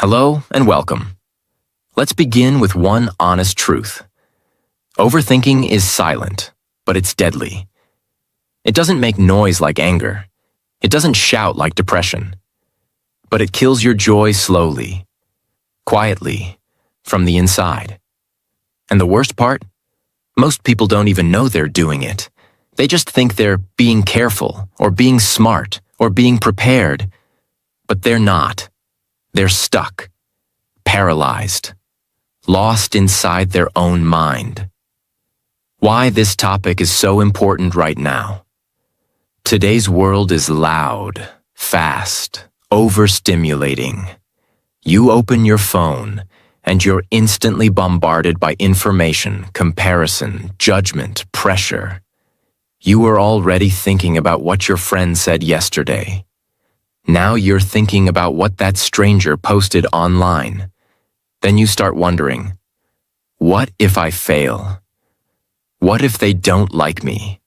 Hello and welcome. Let's begin with one honest truth. Overthinking is silent, but it's deadly. It doesn't make noise like anger. It doesn't shout like depression. But it kills your joy slowly, quietly, from the inside. And the worst part? Most people don't even know they're doing it. They just think they're being careful, or being smart, or being prepared. But they're not. They're stuck, paralyzed, lost inside their own mind. Why this topic is so important right now. Today's world is loud, fast, overstimulating. You open your phone, and you're instantly bombarded by information, comparison, judgment, pressure. You were already thinking about what your friend said yesterday. Now you're thinking about what that stranger posted online. Then you start wondering, what if I fail? What if they don't like me?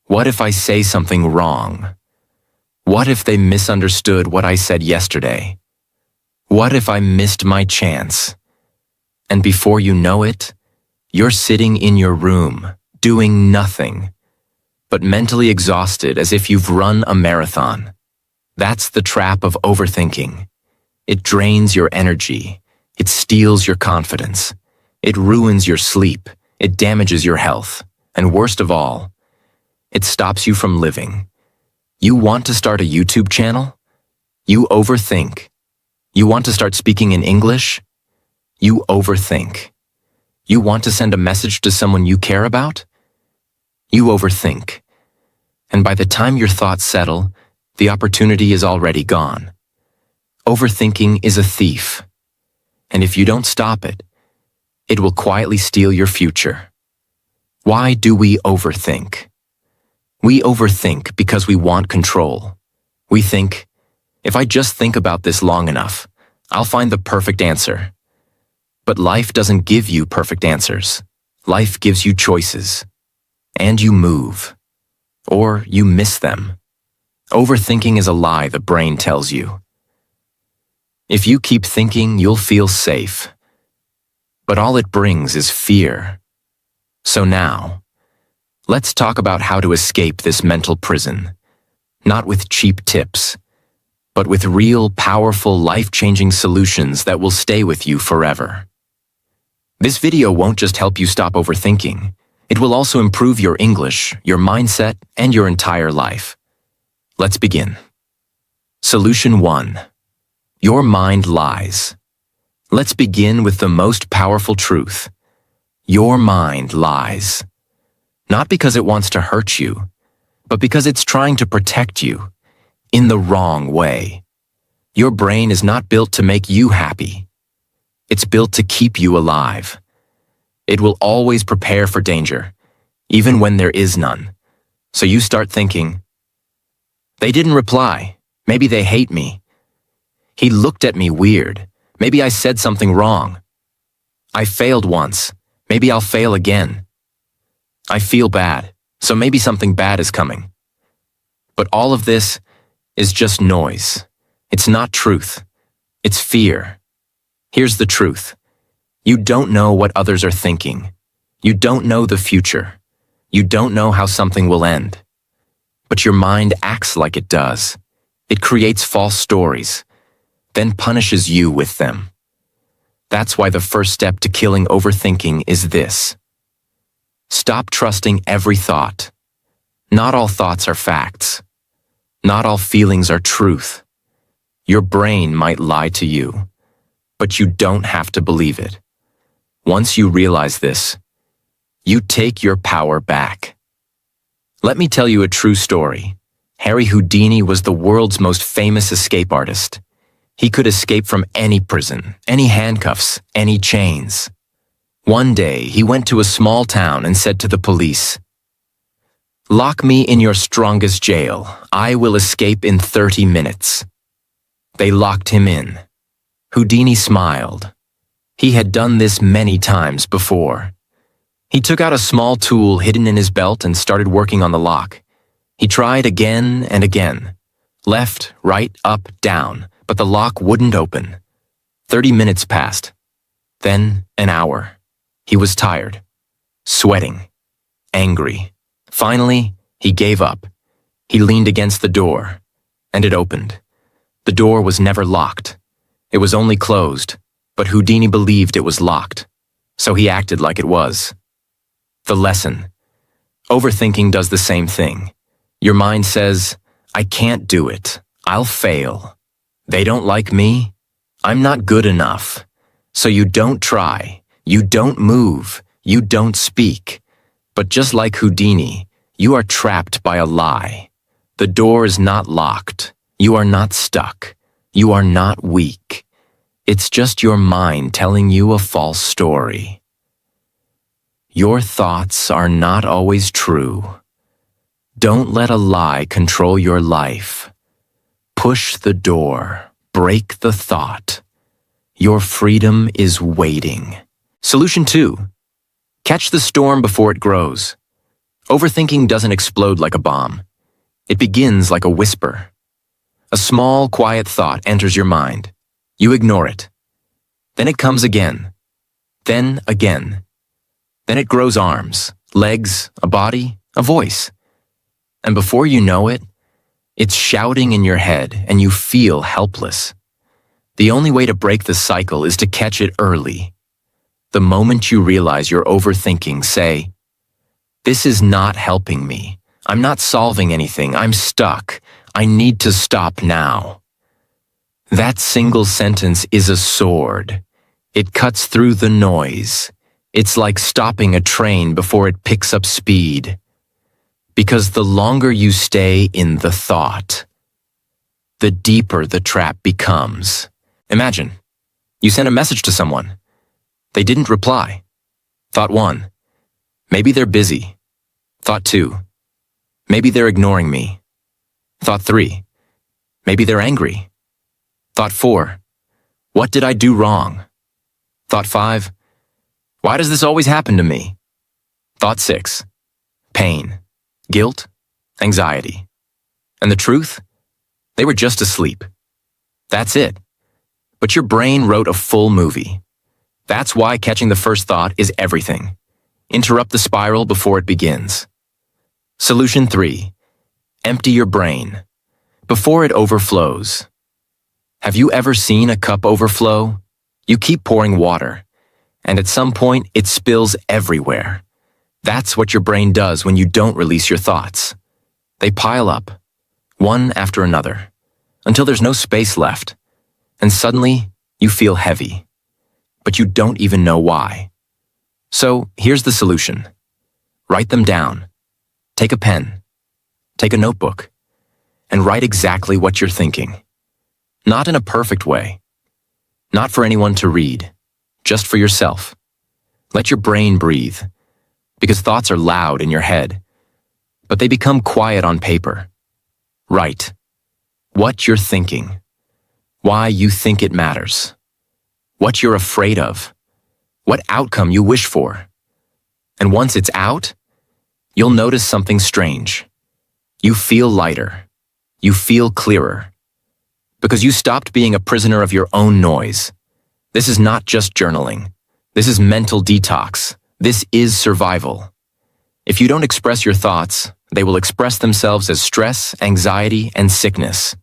What if I say something wrong? What if they misunderstood what I said yesterday? What if I missed my chance? And before you know it, you're sitting in your room, doing nothing, but mentally exhausted as if you've run a marathon. That's the trap of overthinking. It drains your energy. It steals your confidence. It ruins your sleep. It damages your health. And worst of all, it stops you from living. You want to start a YouTube channel? You overthink. You want to start speaking in English? You overthink. You want to send a message to someone you care about? You overthink. And by the time your thoughts settle, the opportunity is already gone. Overthinking is a thief. And if you don't stop it, it will quietly steal your future. Why do we overthink? We overthink because we want control. We think, if I just think about this long enough, I'll find the perfect answer. But life doesn't give you perfect answers. Life gives you choices. And you move. Or you miss them. Overthinking is a lie the brain tells you. If you keep thinking, you'll feel safe. But all it brings is fear. So now, let's talk about how to escape this mental prison. Not with cheap tips, but with real, powerful, life-changing solutions that will stay with you forever. This video won't just help you stop overthinking. It will also improve your English, your mindset, and your entire life. Let's begin. Solution 1. Your mind lies. Let's begin with the most powerful truth. Your mind lies. Not because it wants to hurt you, but because it's trying to protect you in the wrong way. Your brain is not built to make you happy. It's built to keep you alive. It will always prepare for danger, even when there is none. So you start thinking, they didn't reply. Maybe they hate me. He looked at me weird. Maybe I said something wrong. I failed once. Maybe I'll fail again. I feel bad, so maybe something bad is coming. But all of this is just noise. It's not truth. It's fear. Here's the truth. You don't know what others are thinking. You don't know the future. You don't know how something will end. But your mind acts like it does. It creates false stories, then punishes you with them. That's why the first step to killing overthinking is this. Stop trusting every thought. Not all thoughts are facts. Not all feelings are truth. Your brain might lie to you, but you don't have to believe it. Once you realize this, you take your power back. Let me tell you a true story. Harry Houdini was the world's most famous escape artist. He could escape from any prison, any handcuffs, any chains. One day, he went to a small town and said to the police, "Lock me in your strongest jail. I will escape in 30 minutes." They locked him in. Houdini smiled. He had done this many times before. He took out a small tool hidden in his belt and started working on the lock. He tried again and again. Left, right, up, down, but the lock wouldn't open. 30 minutes passed. Then an hour. He was tired, sweating, angry. Finally, he gave up. He leaned against the door, and it opened. The door was never locked. It was only closed, but Houdini believed it was locked, so he acted like it was. The lesson. Overthinking does the same thing. Your mind says, I can't do it. I'll fail. They don't like me. I'm not good enough. So you don't try. You don't move. You don't speak. But just like Houdini, you are trapped by a lie. The door is not locked. You are not stuck. You are not weak. It's just your mind telling you a false story. Your thoughts are not always true. Don't let a lie control your life. Push the door. Break the thought. Your freedom is waiting. Solution 2. Catch the storm before it grows. Overthinking doesn't explode like a bomb. It begins like a whisper. A small, quiet thought enters your mind. You ignore it. Then it comes again. Then again. Then it grows arms, legs, a body, a voice. And before you know it, it's shouting in your head and you feel helpless. The only way to break the cycle is to catch it early. The moment you realize you're overthinking, say, "This is not helping me. I'm not solving anything. I'm stuck. I need to stop now." That single sentence is a sword. It cuts through the noise. It's like stopping a train before it picks up speed. Because the longer you stay in the thought, the deeper the trap becomes. Imagine, you sent a message to someone. They didn't reply. Thought 1, maybe they're busy. Thought 2, maybe they're ignoring me. Thought 3, maybe they're angry. Thought 4, what did I do wrong? Thought 5, why does this always happen to me? Thought 6, pain, guilt, anxiety. And the truth? They were just asleep. That's it. But your brain wrote a full movie. That's why catching the first thought is everything. Interrupt the spiral before it begins. Solution 3. Empty your brain before it overflows. Have you ever seen a cup overflow? You keep pouring water, and at some point it spills everywhere. That's what your brain does when you don't release your thoughts. They pile up, one after another, until there's no space left, and suddenly you feel heavy. But you don't even know why. So here's the solution. Write them down. Take a pen. Take a notebook. And write exactly what you're thinking. Not in a perfect way. Not for anyone to read. Just for yourself. Let your brain breathe. Because thoughts are loud in your head. But they become quiet on paper. Write what you're thinking. Why you think it matters. What you're afraid of, what outcome you wish for. And once it's out, you'll notice something strange. You feel lighter. You feel clearer. Because you stopped being a prisoner of your own noise. This is not just journaling. This is mental detox. This is survival. If you don't express your thoughts, they will express themselves as stress, anxiety, and sickness.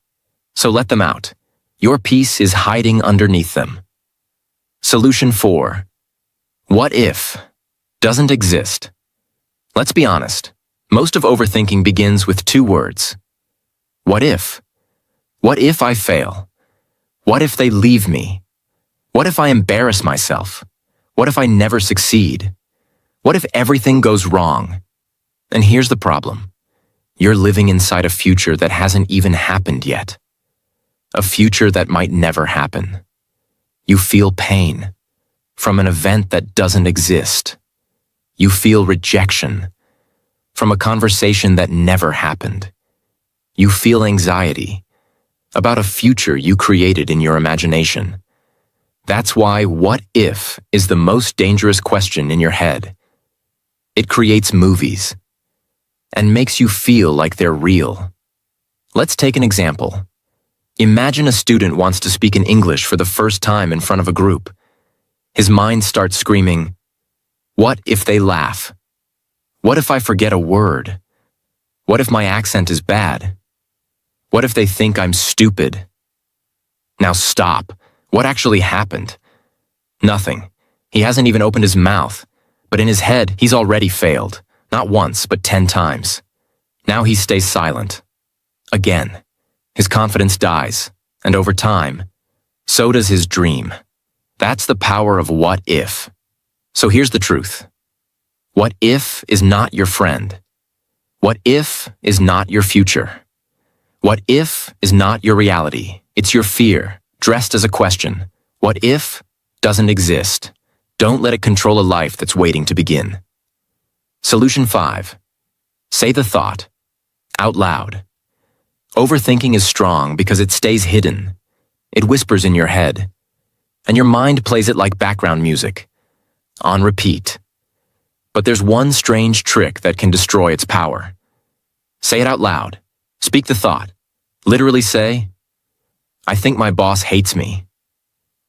So let them out. Your peace is hiding underneath them. Solution 4. What if doesn't exist. Let's be honest. Most of overthinking begins with 2 words. What if? What if I fail? What if they leave me? What if I embarrass myself? What if I never succeed? What if everything goes wrong? And here's the problem. You're living inside a future that hasn't even happened yet. A future that might never happen. You feel pain from an event that doesn't exist. You feel rejection from a conversation that never happened. You feel anxiety about a future you created in your imagination. That's why what if is the most dangerous question in your head. It creates movies and makes you feel like they're real. Let's take an example. Imagine a student wants to speak in English for the first time in front of a group. His mind starts screaming, "What if they laugh? What if I forget a word? What if my accent is bad? What if they think I'm stupid?" Now stop. What actually happened? Nothing. He hasn't even opened his mouth, but in his head, he's already failed. Not once, but 10 times. Now he stays silent. Again. His confidence dies, and over time, so does his dream. That's the power of what if. So here's the truth. What if is not your friend. What if is not your future. What if is not your reality. It's your fear, dressed as a question. What if doesn't exist. Don't let it control a life that's waiting to begin. Solution 5. Say the thought. Out loud. Overthinking is strong because it stays hidden. It whispers in your head. And your mind plays it like background music. On repeat. But there's one strange trick that can destroy its power. Say it out loud. Speak the thought. Literally say, "I think my boss hates me.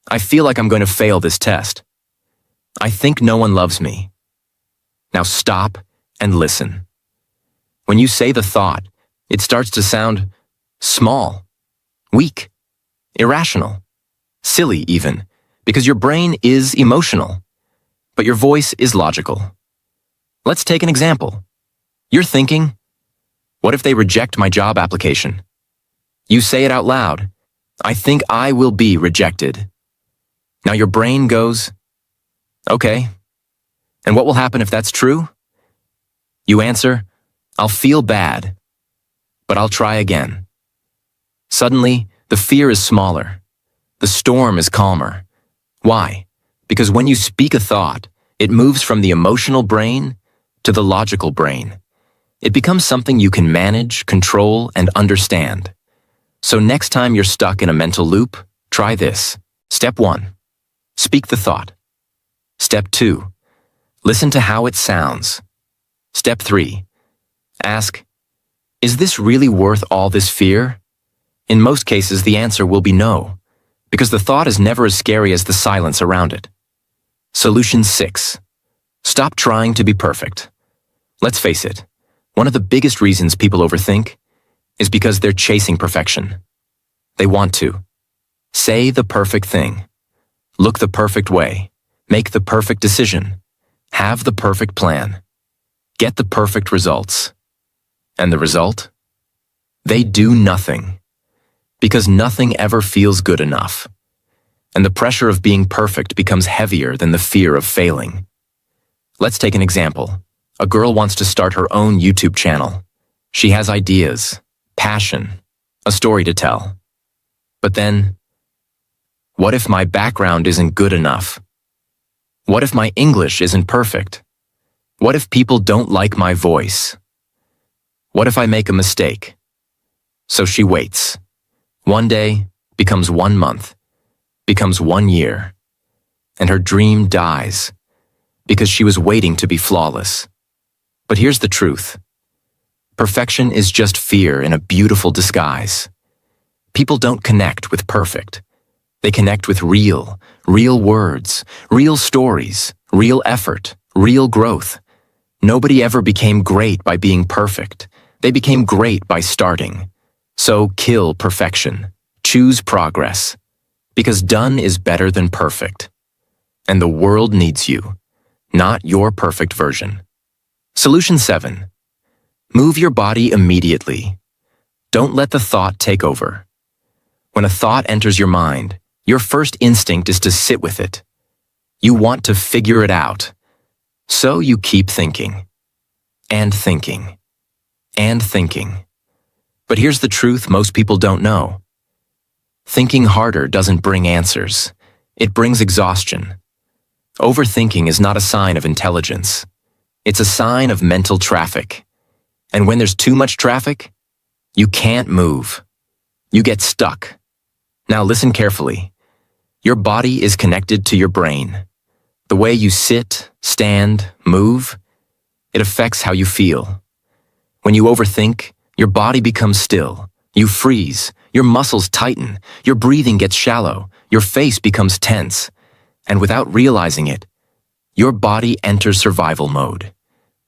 I feel like I'm going to fail this test. I think no one loves me." Now stop and listen. When you say the thought, it starts to sound small, weak, irrational, silly even, because your brain is emotional, but your voice is logical. Let's take an example. You're thinking, "What if they reject my job application?" You say it out loud, "I think I will be rejected." Now your brain goes, "Okay, and what will happen if that's true?" You answer, "I'll feel bad, but I'll try again." Suddenly, the fear is smaller. The storm is calmer. Why? Because when you speak a thought, it moves from the emotional brain to the logical brain. It becomes something you can manage, control, and understand. So next time you're stuck in a mental loop, try this. Step 1. Speak the thought. Step 2. Listen to how it sounds. Step 3. Ask, "Is this really worth all this fear?" In most cases, the answer will be no, because the thought is never as scary as the silence around it. Solution 6. Stop trying to be perfect. Let's face it, one of the biggest reasons people overthink is because they're chasing perfection. They want to say the perfect thing, look the perfect way, make the perfect decision, have the perfect plan, get the perfect results. And the result? They do nothing. Because nothing ever feels good enough. And the pressure of being perfect becomes heavier than the fear of failing. Let's take an example. A girl wants to start her own YouTube channel. She has ideas, passion, a story to tell. But then, what if my background isn't good enough? What if my English isn't perfect? What if people don't like my voice? What if I make a mistake? So she waits. One day becomes 1 month, becomes 1 year, and her dream dies because she was waiting to be flawless. But here's the truth. Perfection is just fear in a beautiful disguise. People don't connect with perfect. They connect with real words, real stories, real effort, real growth. Nobody ever became great by being perfect. They became great by starting. So kill perfection. Choose progress. Because done is better than perfect. And the world needs you, not your perfect version. Solution 7. Move your body immediately. Don't let the thought take over. When a thought enters your mind, your first instinct is to sit with it. You want to figure it out. So you keep thinking. And thinking. And thinking. But here's the truth most people don't know. Thinking harder doesn't bring answers. It brings exhaustion. Overthinking is not a sign of intelligence. It's a sign of mental traffic. And when there's too much traffic, you can't move. You get stuck. Now listen carefully. Your body is connected to your brain. The way you sit, stand, move, it affects how you feel. When you overthink, your body becomes still. You freeze, your muscles tighten, your breathing gets shallow, your face becomes tense, and without realizing it, your body enters survival mode.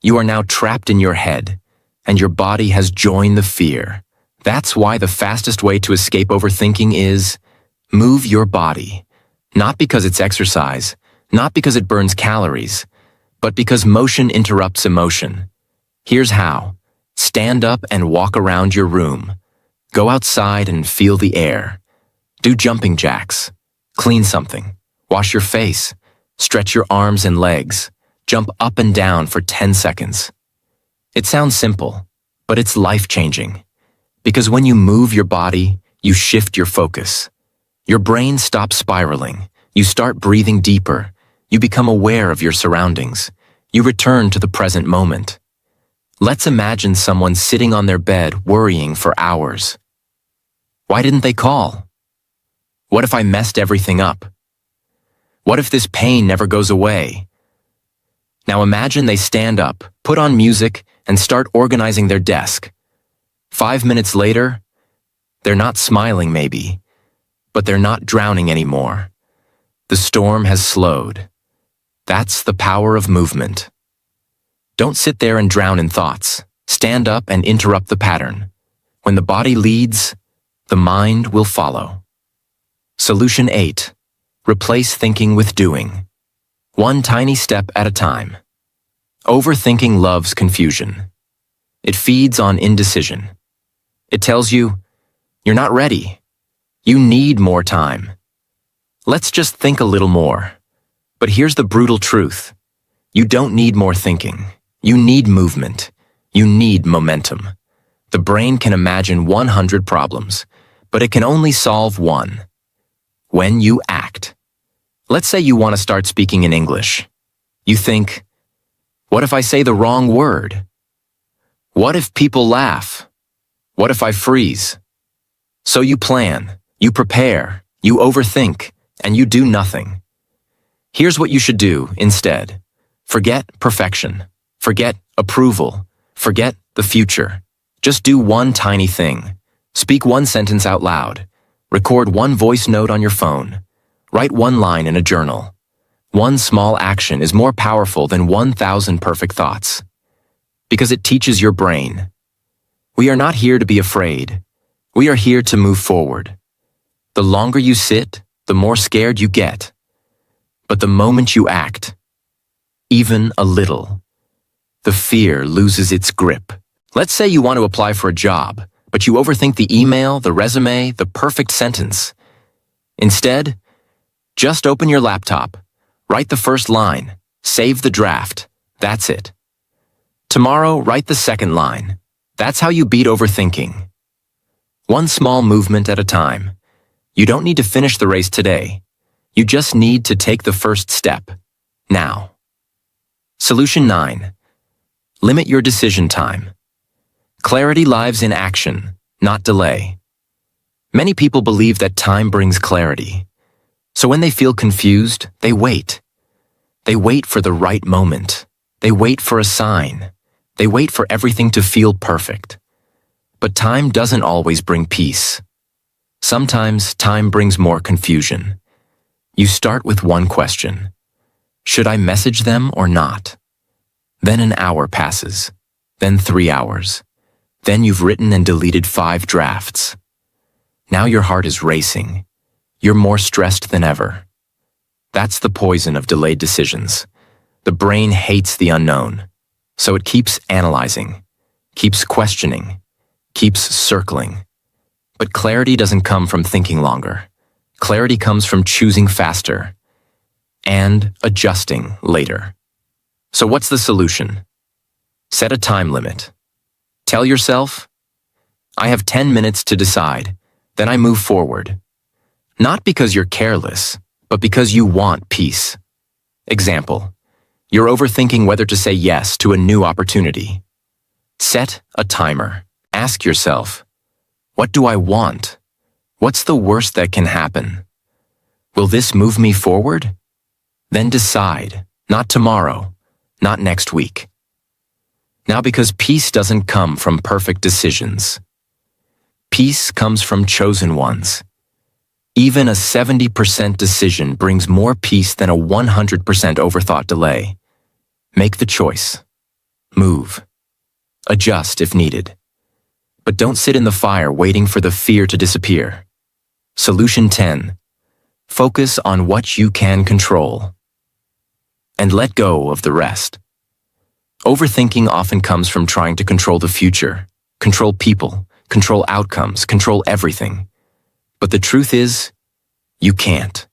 You are now trapped in your head, and your body has joined the fear. That's why the fastest way to escape overthinking is move your body. Not because it's exercise, not because it burns calories, but because motion interrupts emotion. Here's how. Stand up and walk around your room. Go outside and feel the air. Do jumping jacks. Clean something. Wash your face. Stretch your arms and legs. Jump up and down for 10 seconds. It sounds simple, but it's life-changing. Because when you move your body, you shift your focus. Your brain stops spiraling. You start breathing deeper. You become aware of your surroundings. You return to the present moment. Let's imagine someone sitting on their bed worrying for hours. Why didn't they call? What if I messed everything up? What if this pain never goes away? Now imagine they stand up, put on music, and start organizing their desk. 5 minutes later, they're not smiling maybe, but they're not drowning anymore. The storm has slowed. That's the power of movement. Don't sit there and drown in thoughts. Stand up and interrupt the pattern. When the body leads, the mind will follow. Solution 8. Replace thinking with doing. One tiny step at a time. Overthinking loves confusion. It feeds on indecision. It tells you, you're not ready. You need more time. Let's just think a little more. But here's the brutal truth. You don't need more thinking. You need movement. You need momentum. The brain can imagine 100 problems, but it can only solve one. When you act. Let's say you want to start speaking in English. You think, what if I say the wrong word? What if people laugh? What if I freeze? So you plan, you prepare, you overthink, and you do nothing. Here's what you should do instead. Forget perfection. Forget approval. Forget the future. Just do one tiny thing. Speak one sentence out loud. Record one voice note on your phone. Write one line in a journal. One small action is more powerful than 1,000 perfect thoughts. Because it teaches your brain. We are not here to be afraid. We are here to move forward. The longer you sit, the more scared you get. But the moment you act, even a little, the fear loses its grip. Let's say you want to apply for a job, but you overthink the email, the resume, the perfect sentence. Instead, just open your laptop, write the first line, save the draft. That's it. Tomorrow, write the second line. That's how you beat overthinking. One small movement at a time. You don't need to finish the race today. You just need to take the first step. Now. Solution 9. Limit your decision time. Clarity lies in action, not delay. Many people believe that time brings clarity. So when they feel confused, they wait. They wait for the right moment. They wait for a sign. They wait for everything to feel perfect. But time doesn't always bring peace. Sometimes time brings more confusion. You start with one question. Should I message them or not? Then an hour passes. Then 3 hours. Then you've written and deleted 5 drafts. Now your heart is racing. You're more stressed than ever. That's the poison of delayed decisions. The brain hates the unknown, so it keeps analyzing, keeps questioning, keeps circling. But clarity doesn't come from thinking longer. Clarity comes from choosing faster and adjusting later. So what's the solution? Set a time limit. Tell yourself, I have 10 minutes to decide, then I move forward. Not because you're careless, but because you want peace. Example, you're overthinking whether to say yes to a new opportunity. Set a timer. Ask yourself, what do I want? What's the worst that can happen? Will this move me forward? Then decide, not tomorrow, not next week. Now because peace doesn't come from perfect decisions. Peace comes from chosen ones. Even a 70% decision brings more peace than a 100% overthought delay. Make the choice. Move. Adjust if needed. But don't sit in the fire waiting for the fear to disappear. Solution 10. Focus on what you can control. And let go of the rest. Overthinking often comes from trying to control the future, control people, control outcomes, control everything. But the truth is, you can't.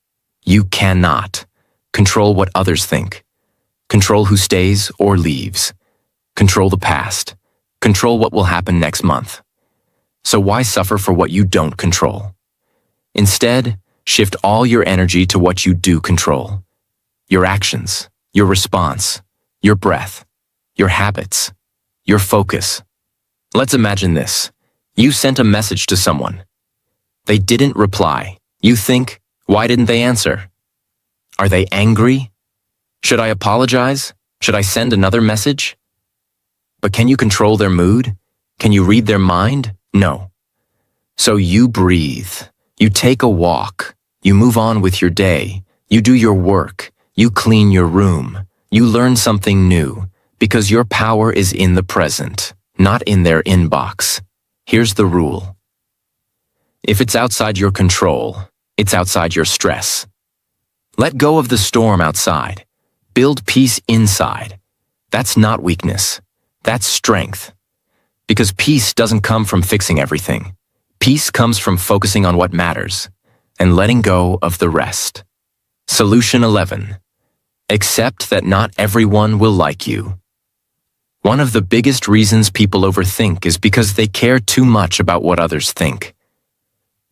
You cannot control what others think. Control who stays or leaves. Control the past. Control what will happen next month. So why suffer for what you don't control? Instead, shift all your energy to what you do control. Your actions, your response, your breath, your habits, your focus. Let's imagine this. You sent a message to someone. They didn't reply. You think, why didn't they answer? Are they angry? Should I apologize? Should I send another message? But can you control their mood? Can you read their mind? No. So you breathe. You take a walk. You move on with your day. You do your work. You clean your room. You learn something new, because your power is in the present, not in their inbox. Here's the rule. If it's outside your control, it's outside your stress. Let go of the storm outside. Build peace inside. That's not weakness. That's strength. Because peace doesn't come from fixing everything. Peace comes from focusing on what matters and letting go of the rest. Solution 11. Accept that not everyone will like you. One of the biggest reasons people overthink is because they care too much about what others think.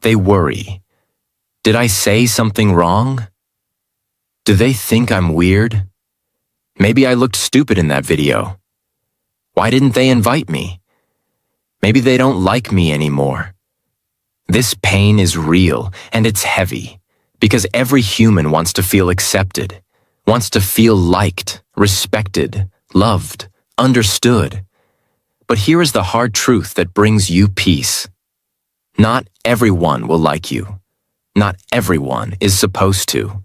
They worry. Did I say something wrong? Do they think I'm weird? Maybe I looked stupid in that video. Why didn't they invite me? Maybe they don't like me anymore. This pain is real, and it's heavy, because every human wants to feel accepted, wants to feel liked, respected, loved, understood. But here is the hard truth that brings you peace. Not everyone will like you. Not everyone is supposed to.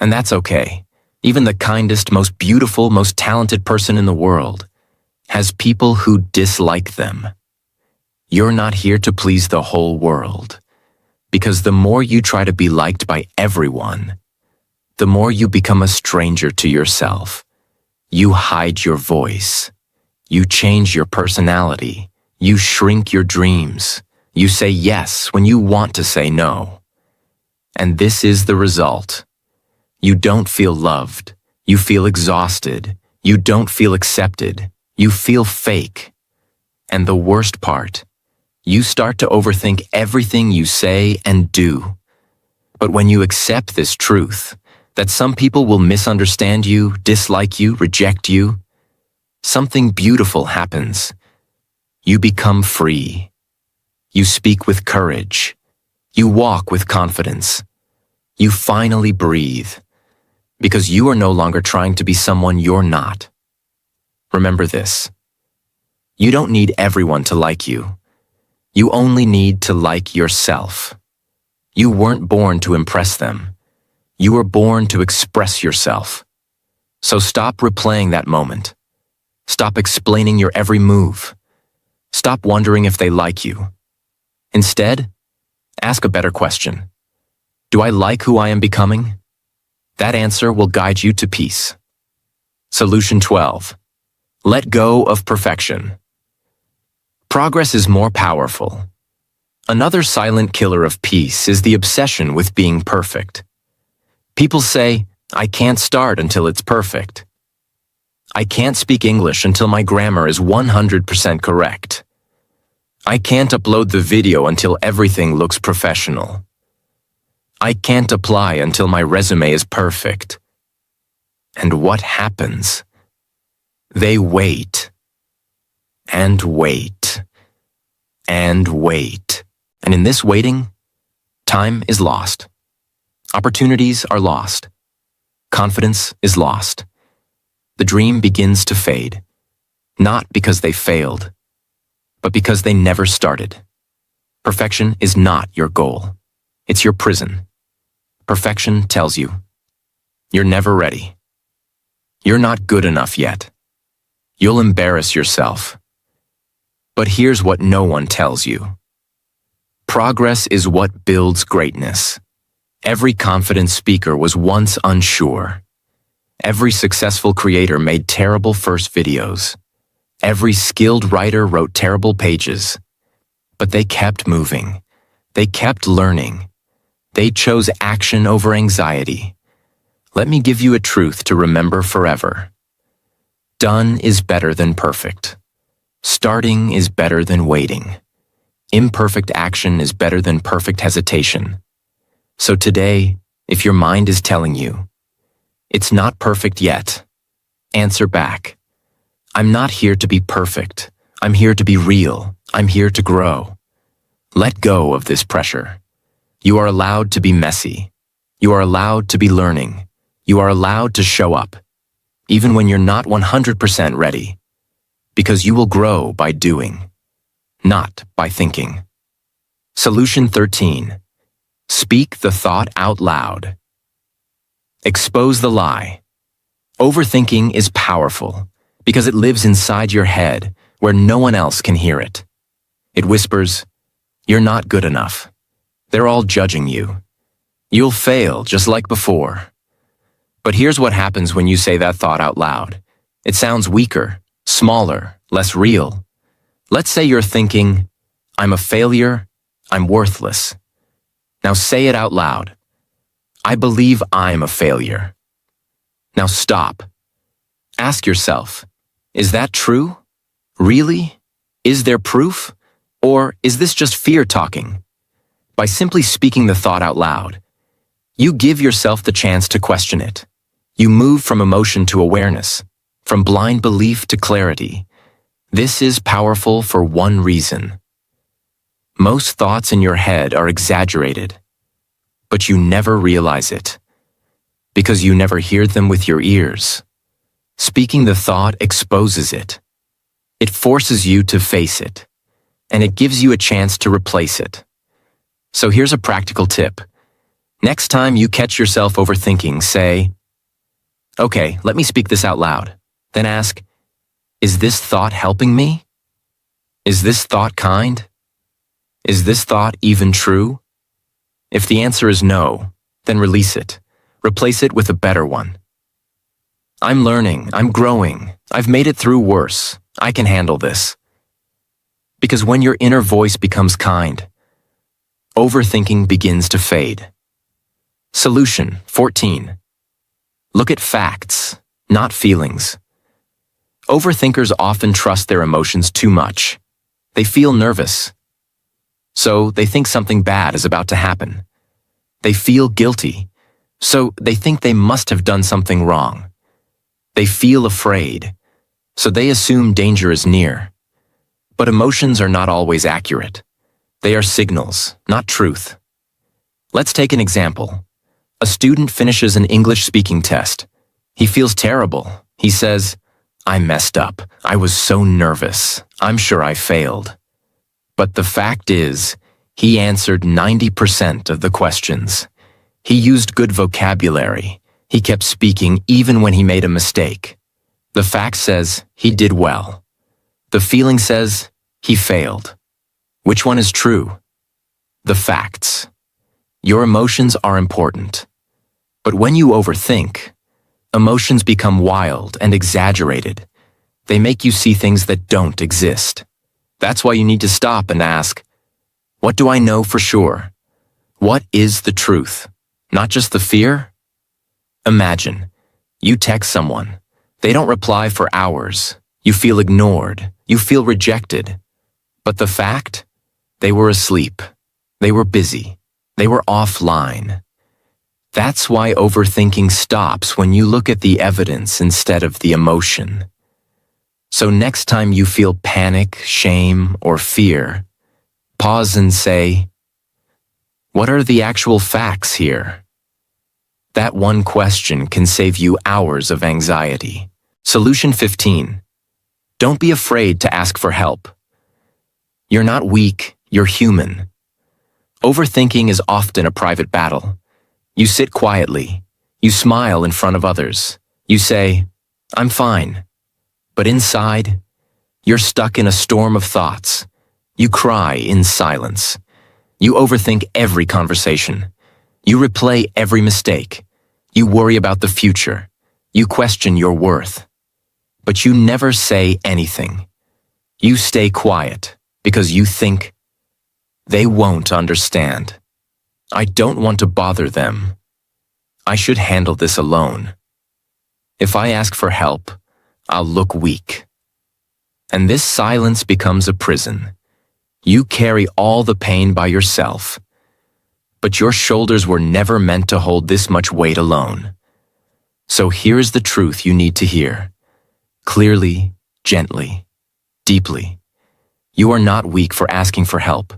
And that's okay. Even the kindest, most beautiful, most talented person in the world has people who dislike them. You're not here to please the whole world, because the more you try to be liked by everyone, the more you become a stranger to yourself. You hide your voice. You change your personality. You shrink your dreams. You say yes when you want to say no. And this is the result. You don't feel loved. You feel exhausted. You don't feel accepted. You feel fake. And the worst part, you start to overthink everything you say and do. But when you accept this truth, that some people will misunderstand you, dislike you, reject you, something beautiful happens. You become free. You speak with courage. You walk with confidence. You finally breathe, because you are no longer trying to be someone you're not. Remember this. You don't need everyone to like you. You only need to like yourself. You weren't born to impress them. You were born to express yourself. So stop replaying that moment. Stop explaining your every move. Stop wondering if they like you. Instead, ask a better question. Do I like who I am becoming? That answer will guide you to peace. Solution 12. Let go of perfection. Progress is more powerful. Another silent killer of peace is the obsession with being perfect. People say, I can't start until it's perfect. I can't speak English until my grammar is 100% correct. I can't upload the video until everything looks professional. I can't apply until my resume is perfect. And what happens? They wait. And wait. And wait. And in this waiting, time is lost. Opportunities are lost. Confidence is lost. The dream begins to fade, not because they failed, but because they never started. Perfection is not your goal. It's your prison. Perfection tells you, you're never ready. You're not good enough yet. You'll embarrass yourself. But here's what no one tells you. Progress is what builds greatness. Every confident speaker was once unsure. Every successful creator made terrible first videos. Every skilled writer wrote terrible pages. But they kept moving. They kept learning. They chose action over anxiety. Let me give you a truth to remember forever. Done is better than perfect. Starting is better than waiting. Imperfect action is better than perfect hesitation. So today, if your mind is telling you, it's not perfect yet, answer back. I'm not here to be perfect. I'm here to be real. I'm here to grow. Let go of this pressure. You are allowed to be messy. You are allowed to be learning. You are allowed to show up, even when you're not 100% ready, because you will grow by doing, not by thinking. Solution 13. Speak the thought out loud. Expose the lie. Overthinking is powerful because it lives inside your head where no one else can hear it. It whispers, you're not good enough. They're all judging you. You'll fail just like before. But here's what happens when you say that thought out loud. It sounds weaker, smaller, less real. Let's say you're thinking, I'm a failure, I'm worthless. Now say it out loud. I believe I'm a failure. Now stop. Ask yourself, is that true? Really? Is there proof? Or is this just fear talking? By simply speaking the thought out loud, you give yourself the chance to question it. You move from emotion to awareness, from blind belief to clarity. This is powerful for one reason. Most thoughts in your head are exaggerated, but you never realize it, because you never hear them with your ears. Speaking the thought exposes it. It forces you to face it, and it gives you a chance to replace it. So here's a practical tip. Next time you catch yourself overthinking, say, okay, let me speak this out loud. Then ask, is this thought helping me? Is this thought kind? Is this thought even true? If the answer is no, then release it. Replace it with a better one. I'm learning, I'm growing, I've made it through worse, I can handle this. Because when your inner voice becomes kind, overthinking begins to fade. Solution 14. Look at facts, not feelings. Overthinkers often trust their emotions too much. They feel nervous. So they think something bad is about to happen. They feel guilty. So they think they must have done something wrong. They feel afraid. So they assume danger is near. But emotions are not always accurate. They are signals, not truth. Let's take an example. A student finishes an English speaking test. He feels terrible. He says, I messed up. I was so nervous. I'm sure I failed. But the fact is, he answered 90% of the questions. He used good vocabulary. He kept speaking even when he made a mistake. The fact says he did well. The feeling says he failed. Which one is true? The facts. Your emotions are important. But when you overthink, emotions become wild and exaggerated. They make you see things that don't exist. That's why you need to stop and ask, what do I know for sure? What is the truth? Not just the fear? Imagine, you text someone. They don't reply for hours. You feel ignored. You feel rejected. But the fact? They were asleep. They were busy. They were offline. That's why overthinking stops when you look at the evidence instead of the emotion. So next time you feel panic, shame, or fear, pause and say, what are the actual facts here? That one question can save you hours of anxiety. Solution 15. Don't be afraid to ask for help. You're not weak, you're human. Overthinking is often a private battle. You sit quietly. You smile in front of others. You say, "I'm fine." But inside, you're stuck in a storm of thoughts. You cry in silence. You overthink every conversation. You replay every mistake. You worry about the future. You question your worth. But you never say anything. You stay quiet because you think, "They won't understand. I don't want to bother them. I should handle this alone. If I ask for help, I'll look weak." And this silence becomes a prison. You carry all the pain by yourself. But your shoulders were never meant to hold this much weight alone. So here's the truth you need to hear. Clearly, gently, deeply. You are not weak for asking for help.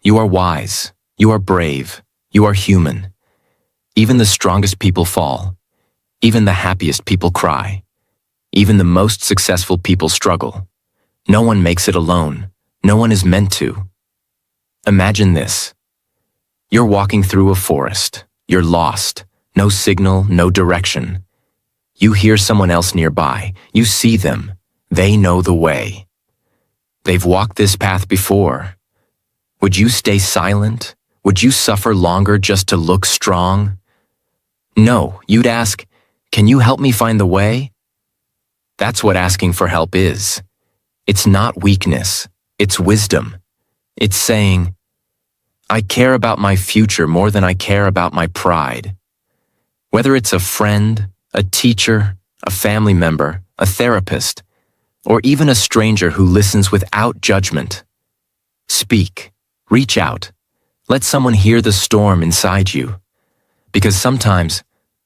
You are wise. You are brave. You are human. Even the strongest people fall. Even the happiest people cry. Even the most successful people struggle. No one makes it alone. No one is meant to. Imagine this. You're walking through a forest. You're lost. No signal, no direction. You hear someone else nearby. You see them. They know the way. They've walked this path before. Would you stay silent? Would you suffer longer just to look strong? No, you'd ask, "Can you help me find the way?" That's what asking for help is. It's not weakness. It's wisdom. It's saying, "I care about my future more than I care about my pride." Whether it's a friend, a teacher, a family member, a therapist, or even a stranger who listens without judgment. Speak. Reach out. Let someone hear the storm inside you. Because sometimes,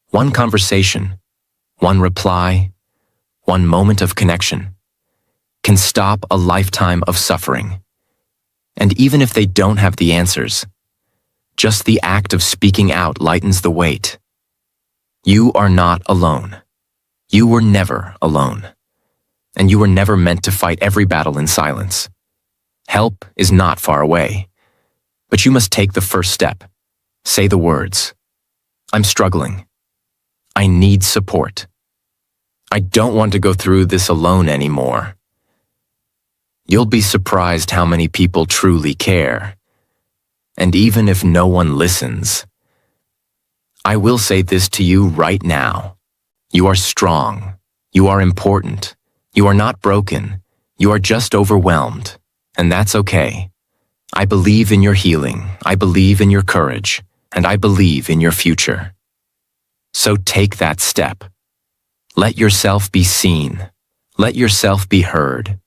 one conversation, one reply, one moment of connection can stop a lifetime of suffering. And even if they don't have the answers, just the act of speaking out lightens the weight. You are not alone. You were never alone. And you were never meant to fight every battle in silence. Help is not far away. But you must take the first step. Say the words, "I'm struggling. I need support. I don't want to go through this alone anymore." You'll be surprised how many people truly care. And even if no one listens, I will say this to you right now. You are strong. You are important. You are not broken. You are just overwhelmed. And that's okay. I believe in your healing. I believe in your courage. And I believe in your future. So take that step. Let yourself be seen. Let yourself be heard.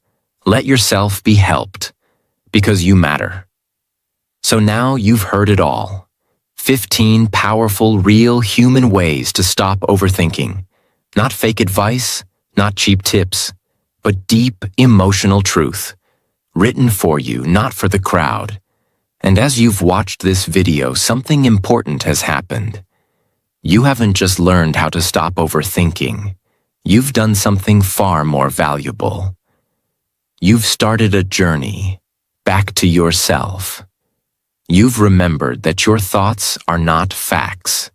Let yourself be helped. Because you matter. So now you've heard it all. 15 powerful, real human ways to stop overthinking. Not fake advice, not cheap tips, but deep emotional truth. Written for you, not for the crowd. And as you've watched this video, something important has happened. You haven't just learned how to stop overthinking. You've done something far more valuable. You've started a journey back to yourself. You've remembered that your thoughts are not facts,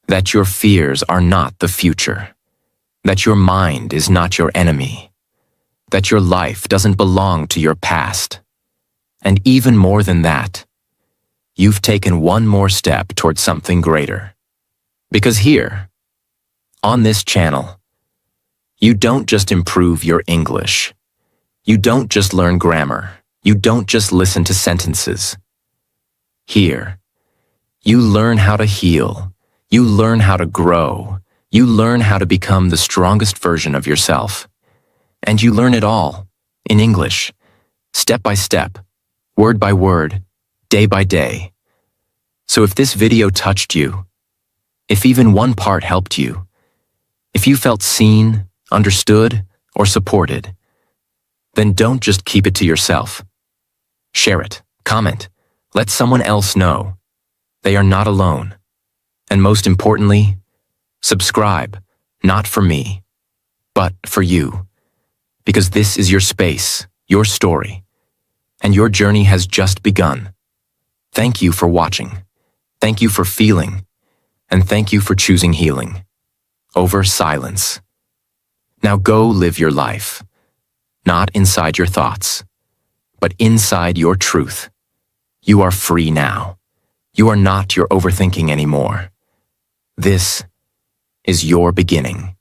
that your fears are not the future, that your mind is not your enemy, that your life doesn't belong to your past. And even more than that, you've taken one more step towards something greater. Because here, on this channel, you don't just improve your English. You don't just learn grammar. You don't just listen to sentences. Here, you learn how to heal. You learn how to grow. You learn how to become the strongest version of yourself. And you learn it all in English, step by step, word by word, day by day. So if this video touched you, if even one part helped you, if you felt seen, understood, or supported, then don't just keep it to yourself. Share it, comment, let someone else know. They are not alone. And most importantly, subscribe, not for me, but for you. Because this is your space, your story, and your journey has just begun. Thank you for watching. Thank you for feeling. And thank you for choosing healing over silence. Now go live your life, not inside your thoughts, but inside your truth. You are free now. You are not your overthinking anymore. This is your beginning.